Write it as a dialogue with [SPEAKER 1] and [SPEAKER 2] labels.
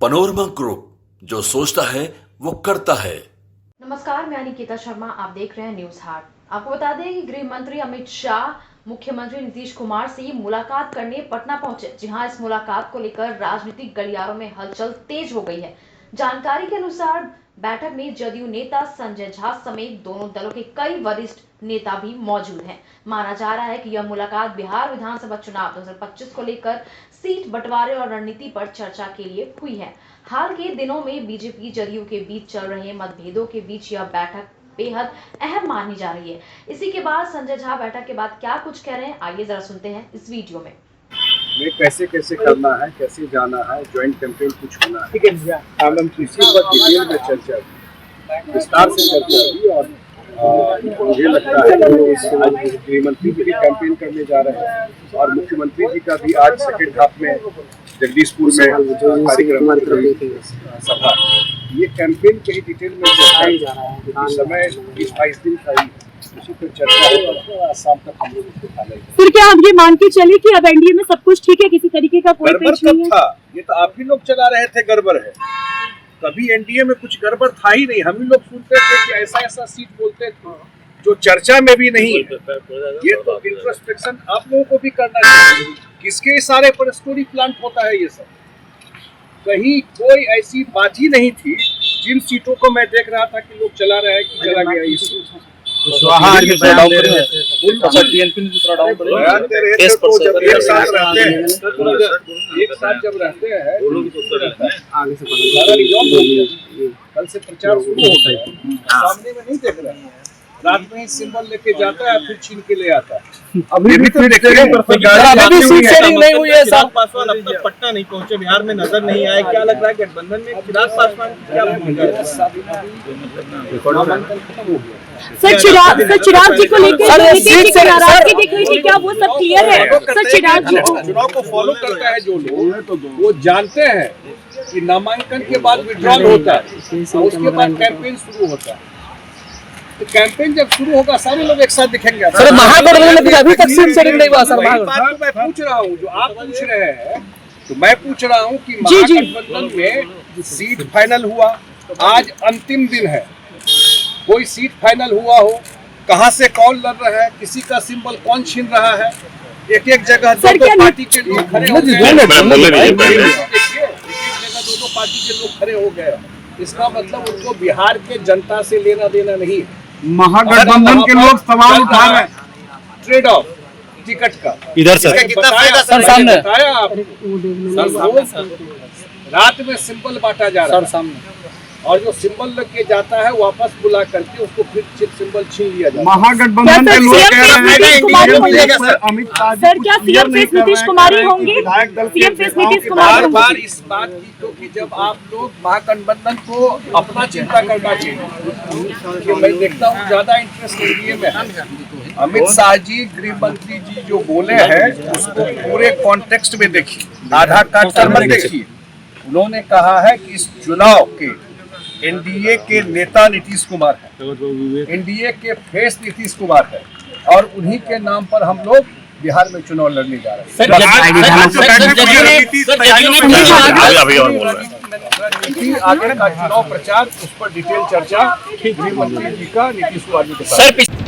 [SPEAKER 1] Panorama group, जो सोचता है वो करता है।
[SPEAKER 2] नमस्कार, मैं निकिता शर्मा, आप देख रहे हैं न्यूज हाट। आपको बता दें कि गृह मंत्री अमित शाह मुख्यमंत्री नीतीश कुमार से मुलाकात करने पटना पहुंचे। जी हां, इस मुलाकात को लेकर राजनीतिक गलियारों में हलचल तेज हो गई है। जानकारी के अनुसार बैठक में जदयू नेता संजय झा समेत दोनों दलों के कई वरिष्ठ नेता भी मौजूद हैं। माना जा रहा है कि यह मुलाकात बिहार विधानसभा चुनाव 2025 को लेकर सीट बंटवारे और रणनीति पर चर्चा के लिए हुई है। हाल के दिनों में बीजेपी जदयू के बीच चल रहे मतभेदों के बीच यह बैठक बेहद अहम मानी जा रही है। इसी के बाद संजय झा बैठक के बाद क्या कुछ कह रहे हैं, आइए जरा सुनते हैं इस वीडियो में।
[SPEAKER 3] कैसे कैसे करना है, कैसे जाना है, ज्वाइंट कैंपेन कुछ होना है, इसी पर डिटेल में चर्चा हुई, विस्तार से चर्चा हुई। और मुझे लगता है कि गृह मंत्री भी कैंपेन करने जा रहे हैं और मुख्यमंत्री जी का भी आज सेकेंड हाफ में जगदीशपुर में कार्यक्रम सभा, ये कैंपेन के ही डिटेल में चर्चा जा रहा है। समय 20-22 दिन का ही उसी पर चर्चा होगा, शाम तक हम लोग उसको उठाएंगे।
[SPEAKER 4] फिर क्या हम ये मान के चले कि अब एनडीए में सब कुछ ठीक है, किसी तरीके का कोई पेच नहीं है?
[SPEAKER 3] था ये तो आप ही लोग चला रहे थे, गड़बड़ है। कभी एनडीए में कुछ गड़बड़ था ही नहीं। हम ही लोग सुनते थे कि ऐसा ऐसा सीट बोलते थे जो चर्चा में भी नहीं है। ये तो इंट्रोस्पेक्शन आप लोगों को भी करना चाहिए। किसके इशारे पर स्टोरी प्लांट होता है ये सब? कहीं कोई ऐसी बात ही नहीं थी। जिन सीटों को मैं देख रहा था कि लोग चला रहे हैं कि चला गया, एक साथ जब रहते हैं कल से प्रचार शुरू होता है, सामने में नहीं देख रहे हैं। रात में ही सिंबल लेके जाता है, फिर छीन के ले आता है। अभी भी सीट शेयरिंग नहीं हुई है। चिराग पासवान अब तक पटना नहीं पहुंचे, बिहार में नजर नहीं आए। क्या लग रहा है गठबंधन में चिराग पासवान क्या भूमिका?
[SPEAKER 4] सर चिराग जी को लेकर नाराजगी दिख रही थी, क्या वो सब क्लियर है? सर चिराग जी
[SPEAKER 3] चुनाव को फॉलो करता है जो लोग, वो जानते हैं कि नामांकन के बाद विड्रॉल होता है, उसके बाद कैंपेन शुरू होता है। तो कैंपेन जब शुरू होगा सारे लोग एक साथ दिखेंगे।
[SPEAKER 5] सर महागठबंधन में अभी तक सीट शेयरिंग नहीं हुआ सर।
[SPEAKER 3] बात मैं पूछ रहा हूँ, जो आप पूछ रहे हैं तो मैं पूछ रहा हूँ कि महागठबंधन में सीट फाइनल हुआ, आज अंतिम दिन है, कोई सीट फाइनल हुआ हो, कहाँ से कौन लड़ रहा है, किसी का सिंबल कौन छीन रहा है, एक एक जगह दो पार्टी के लोग खड़े हो गए, एक जगह दो पार्टी के लोग खड़े हो गए। इसका मतलब उनको बिहार के जनता से लेना देना नहीं।
[SPEAKER 6] महागठबंधन के लोग सवाल उठा रहे हैं
[SPEAKER 3] ट्रेड ऑफ टिकट का।
[SPEAKER 5] इधर सर कितना फायदा सर सामने
[SPEAKER 3] बताया आप, रात में सिंबल बांटा जा रहा है सामने, और जो सिंबल लग के जाता है वापस बुला करके उसको फिर सिंबल छीन लिया जाता है।
[SPEAKER 6] महागठबंधन के लोग कह रहे हैं
[SPEAKER 4] अमित शाह सर क्या सीएम फेस नीतीश कुमार ही होंगे? सीएम फेस नीतीश कुमार
[SPEAKER 3] बार इस बात की, क्योंकि जब आप लोग महागठबंधन को अपना चिंता करना चाहिए। मैं देखता हूँ ज्यादा इंटरेस्ट एनडीए में है। अमित शाह जी, गृह मंत्री जी जो बोले हैं उसको पूरे कॉन्टेक्स्ट में देखिए, आधा काट कर मत देखिए। उन्होंने कहा है कि इस चुनाव के एनडीए के नेता नीतीश कुमार है, एनडीए के फेस नीतीश कुमार है, और उन्हीं के नाम पर हम लोग बिहार में चुनाव लड़ने जा रहे हैं। आगे का चुनाव प्रचार, उस पर डिटेल चर्चा गृह मंत्री जी का नीतीश कुमार जी के साथ।